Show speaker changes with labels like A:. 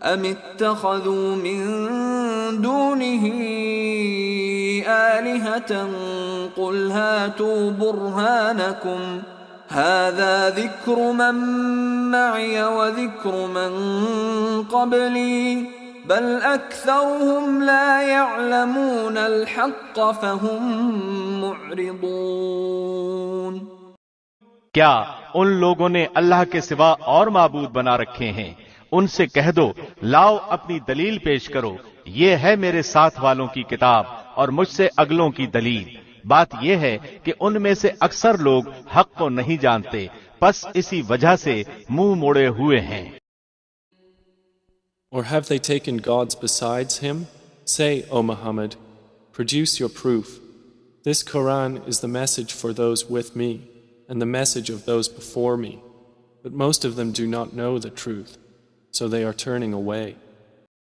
A: अम इत्तखज़ू मिन दूनिही आलिहतन कुल हातू बुरहानकुम हाज़ा ज़िक्रु मन मअय व ज़िक्रु मन क़ब्ली बल अक्सरुहुम ला यअलमूनल हक़्क़ फहुम मुअरिदून।
B: क्या उन लोगों ने अल्लाह के सिवा और माबूद बना रखे हैं? उनसे कह दो, लाओ अपनी दलील पेश करो, ये है मेरे साथ वालों की किताब और मुझसे अगलों की दलील। बात यह है कि उनमें से अक्सर लोग हक को नहीं जानते, बस इसी वजह से मुंह मोड़े हुए हैं।
C: Or have they taken gods besides him? Say, O Muhammad, produce your proof. This Quran is the message for those with me and the message of those before me. But most of them do not know the truth, so they are turning away.